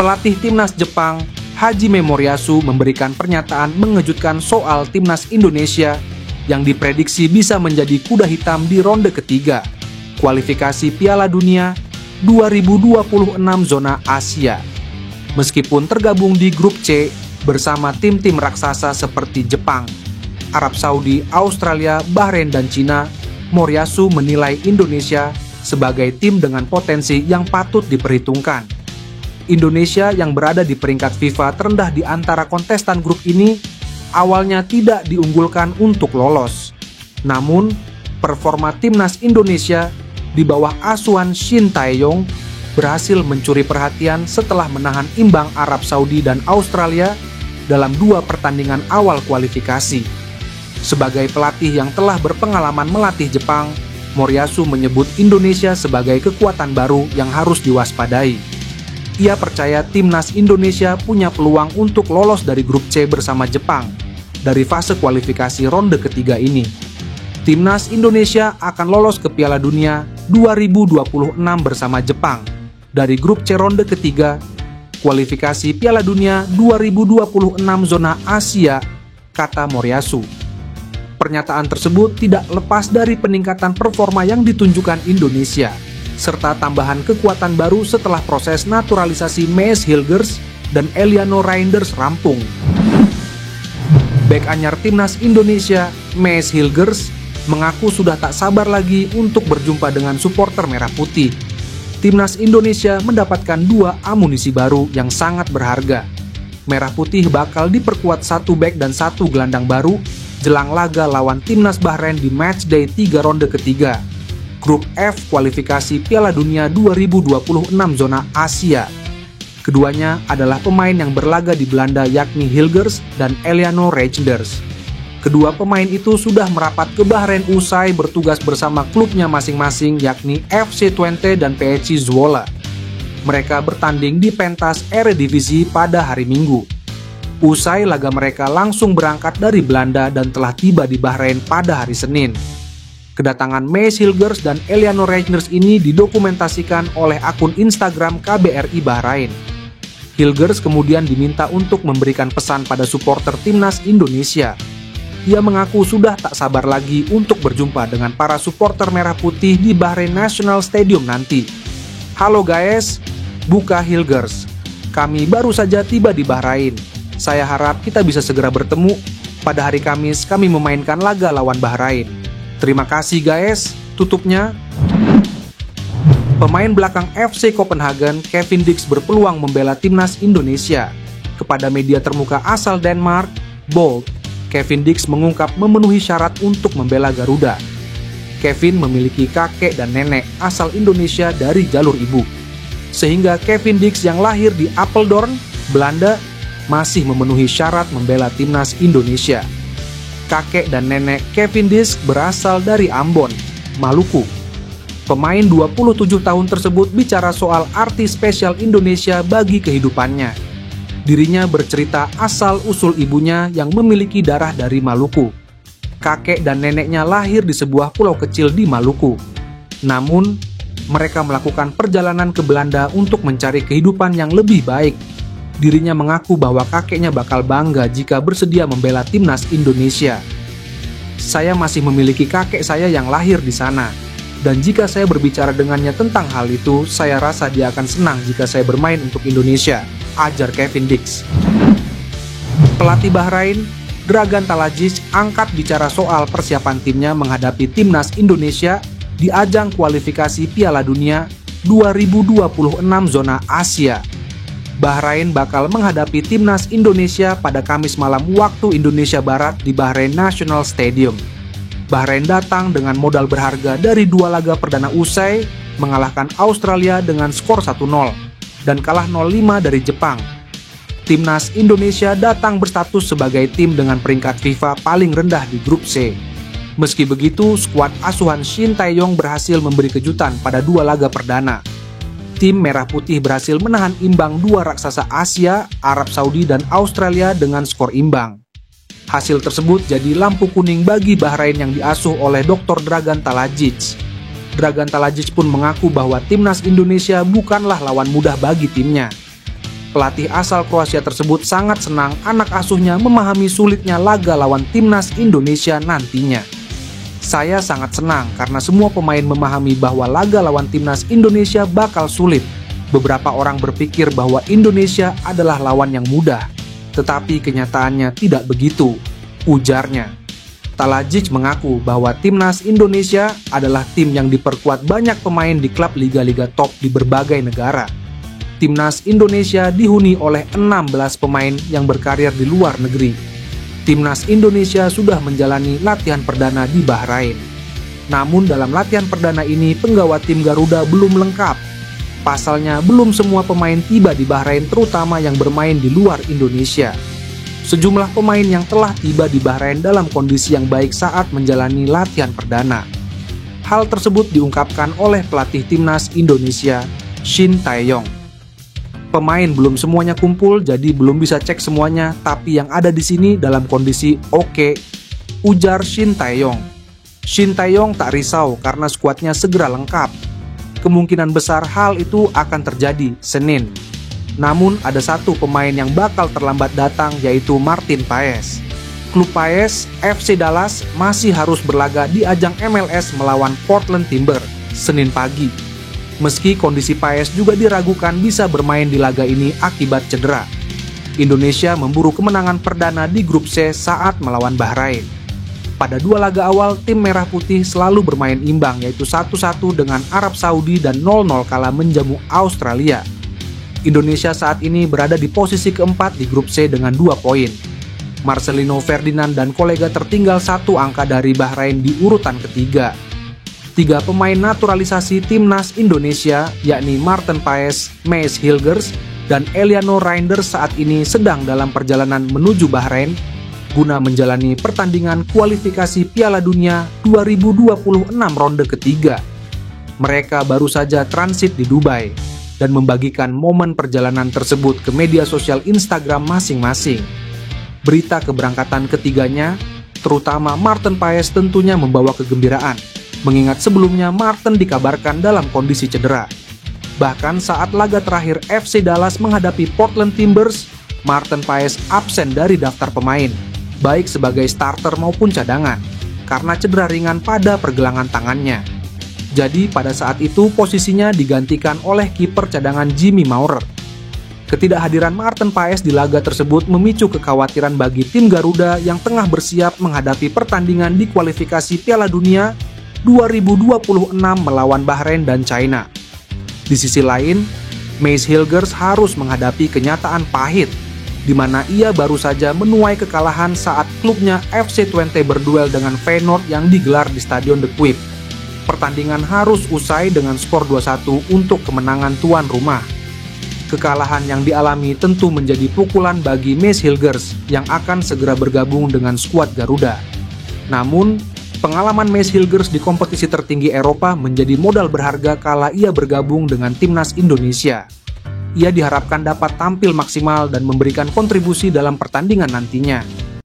Pelatih timnas Jepang, Hajime Moriyasu, memberikan pernyataan mengejutkan soal timnas Indonesia yang diprediksi bisa menjadi kuda hitam di ronde ketiga kualifikasi Piala Dunia 2026 zona Asia. Meskipun tergabung di grup C bersama tim-tim raksasa seperti Jepang, Arab Saudi, Australia, Bahrain, dan Cina, Moriyasu menilai Indonesia sebagai tim dengan potensi yang patut diperhitungkan. Indonesia yang berada di peringkat FIFA terendah di antara kontestan grup ini awalnya tidak diunggulkan untuk lolos. Namun, performa timnas Indonesia di bawah asuhan Shin Tae-yong berhasil mencuri perhatian setelah menahan imbang Arab Saudi dan Australia dalam 2 pertandingan awal kualifikasi. Sebagai pelatih yang telah berpengalaman melatih Jepang, Moriyasu menyebut Indonesia sebagai kekuatan baru yang harus diwaspadai. Ia percaya timnas Indonesia punya peluang untuk lolos dari grup C bersama Jepang dari fase kualifikasi ronde ketiga ini. Timnas Indonesia akan lolos ke Piala Dunia 2026 bersama Jepang dari grup C ronde ketiga kualifikasi Piala Dunia 2026 zona Asia, kata Moriyasu. Pernyataan tersebut tidak lepas dari peningkatan performa yang ditunjukkan Indonesia, serta tambahan kekuatan baru setelah proses naturalisasi Mees Hilgers dan Eliano Reinders rampung. Bek anyar timnas Indonesia, Mees Hilgers, mengaku sudah tak sabar lagi untuk berjumpa dengan supporter merah putih. Timnas Indonesia mendapatkan 2 amunisi baru yang sangat berharga. Merah putih bakal diperkuat 1 bek dan 1 gelandang baru jelang laga lawan timnas Bahrain di matchday 3 ronde ketiga Grup F kualifikasi Piala Dunia 2026 zona Asia. Keduanya adalah pemain yang berlaga di Belanda, yakni Hilgers dan Eliano Reinders. Kedua pemain itu sudah merapat ke Bahrain usai bertugas bersama klubnya masing-masing, yakni FC Twente dan PSC Zwolle. Mereka bertanding di pentas Eredivisie pada hari Minggu. Usai laga mereka langsung berangkat dari Belanda dan telah tiba di Bahrain pada hari Senin. Kedatangan Mees Hilgers dan Eliano Reinders ini didokumentasikan oleh akun Instagram KBRI Bahrain. Hilgers kemudian diminta untuk memberikan pesan pada supporter timnas Indonesia. Ia mengaku sudah tak sabar lagi untuk berjumpa dengan para supporter merah putih di Bahrain National Stadium nanti. Halo guys, buka Hilgers. Kami baru saja tiba di Bahrain. Saya harap kita bisa segera bertemu. Pada hari Kamis kami memainkan laga lawan Bahrain. Terima kasih guys, tutupnya. Pemain belakang FC Copenhagen, Kevin Dix, berpeluang membela timnas Indonesia. Kepada media termuka asal Denmark, Bold, Kevin Dix mengungkap memenuhi syarat untuk membela Garuda. Kevin memiliki kakek dan nenek asal Indonesia dari jalur ibu. Sehingga Kevin Dix yang lahir di Apeldoorn, Belanda, masih memenuhi syarat membela timnas Indonesia. Kakek dan nenek Kevin Dix berasal dari Ambon, Maluku. Pemain 27 tahun tersebut bicara soal arti spesial Indonesia bagi kehidupannya. Dirinya bercerita asal-usul ibunya yang memiliki darah dari Maluku. Kakek dan neneknya lahir di sebuah pulau kecil di Maluku. Namun, mereka melakukan perjalanan ke Belanda untuk mencari kehidupan yang lebih baik. Dirinya mengaku bahwa kakeknya bakal bangga jika bersedia membela timnas Indonesia. Saya masih memiliki kakek saya yang lahir di sana. Dan jika saya berbicara dengannya tentang hal itu, saya rasa dia akan senang jika saya bermain untuk Indonesia, ajar Kevin Dix. Pelatih Bahrain, Dragan Talajic, angkat bicara soal persiapan timnya menghadapi timnas Indonesia di ajang kualifikasi Piala Dunia 2026 zona Asia. Bahrain bakal menghadapi timnas Indonesia pada Kamis malam waktu Indonesia Barat di Bahrain National Stadium. Bahrain datang dengan modal berharga dari 2 laga perdana usai mengalahkan Australia dengan skor 1-0 dan kalah 0-5 dari Jepang. Timnas Indonesia datang berstatus sebagai tim dengan peringkat FIFA paling rendah di grup C. Meski begitu, skuad asuhan Shin Tae-yong berhasil memberi kejutan pada 2 laga perdana. Tim Merah Putih berhasil menahan imbang 2 raksasa Asia, Arab Saudi dan Australia dengan skor imbang. Hasil tersebut jadi lampu kuning bagi Bahrain yang diasuh oleh Dr. Dragan Talajic. Dragan Talajic pun mengaku bahwa timnas Indonesia bukanlah lawan mudah bagi timnya. Pelatih asal Kroasia tersebut sangat senang anak asuhnya memahami sulitnya laga lawan timnas Indonesia nantinya. Saya sangat senang karena semua pemain memahami bahwa laga lawan timnas Indonesia bakal sulit. Beberapa orang berpikir bahwa Indonesia adalah lawan yang mudah, tetapi kenyataannya tidak begitu, ujarnya. Talajic mengaku bahwa timnas Indonesia adalah tim yang diperkuat banyak pemain di klub liga-liga top di berbagai negara. Timnas Indonesia dihuni oleh 16 pemain yang berkarir di luar negeri. Timnas Indonesia sudah menjalani latihan perdana di Bahrain. Namun dalam latihan perdana ini penggawa tim Garuda belum lengkap. Pasalnya belum semua pemain tiba di Bahrain, terutama yang bermain di luar Indonesia. Sejumlah pemain yang telah tiba di Bahrain dalam kondisi yang baik saat menjalani latihan perdana. Hal tersebut diungkapkan oleh pelatih timnas Indonesia, Shin Tae-yong. Pemain belum semuanya kumpul, jadi belum bisa cek semuanya, tapi yang ada di sini dalam kondisi oke, ujar Shin Tae-yong. Shin Tae-yong tak risau karena skuadnya segera lengkap. Kemungkinan besar hal itu akan terjadi Senin. Namun ada satu pemain yang bakal terlambat datang, yaitu Martin Paes. Klub Paes, FC Dallas, masih harus berlaga di ajang MLS melawan Portland Timbers Senin pagi. Meski kondisi Paes juga diragukan bisa bermain di laga ini akibat cedera. Indonesia memburu kemenangan perdana di grup C saat melawan Bahrain. Pada dua laga awal, tim Merah Putih selalu bermain imbang, yaitu 1-1 dengan Arab Saudi dan 0-0 kala menjamu Australia. Indonesia saat ini berada di posisi keempat di grup C dengan 2 poin. Marcelino Ferdinand dan kolega tertinggal 1 angka dari Bahrain di urutan ketiga. 3 pemain naturalisasi timnas Indonesia, yakni Martin Paes, Maes Hilgers, dan Eliano Reinders saat ini sedang dalam perjalanan menuju Bahrain guna menjalani pertandingan kualifikasi Piala Dunia 2026 ronde ketiga. Mereka baru saja transit di Dubai dan membagikan momen perjalanan tersebut ke media sosial Instagram masing-masing. Berita keberangkatan ketiganya, terutama Martin Paes, tentunya membawa kegembiraan, mengingat sebelumnya Martin dikabarkan dalam kondisi cedera. Bahkan saat laga terakhir FC Dallas menghadapi Portland Timbers, Martin Paes absen dari daftar pemain, baik sebagai starter maupun cadangan, karena cedera ringan pada pergelangan tangannya. Jadi pada saat itu posisinya digantikan oleh kiper cadangan Jimmy Maurer. Ketidakhadiran Martin Paes di laga tersebut memicu kekhawatiran bagi tim Garuda yang tengah bersiap menghadapi pertandingan di kualifikasi Piala Dunia 2026 melawan Bahrain dan China. Di sisi lain, Maes Hilgers harus menghadapi kenyataan pahit, di mana ia baru saja menuai kekalahan saat klubnya FC Twente berduel dengan Feyenoord yang digelar di Stadion De Kuip. Pertandingan harus usai dengan skor 2-1 untuk kemenangan tuan rumah. Kekalahan yang dialami tentu menjadi pukulan bagi Maes Hilgers yang akan segera bergabung dengan skuad Garuda. Namun, pengalaman Maes Hilgers di kompetisi tertinggi Eropa menjadi modal berharga kala ia bergabung dengan timnas Indonesia. Ia diharapkan dapat tampil maksimal dan memberikan kontribusi dalam pertandingan nantinya.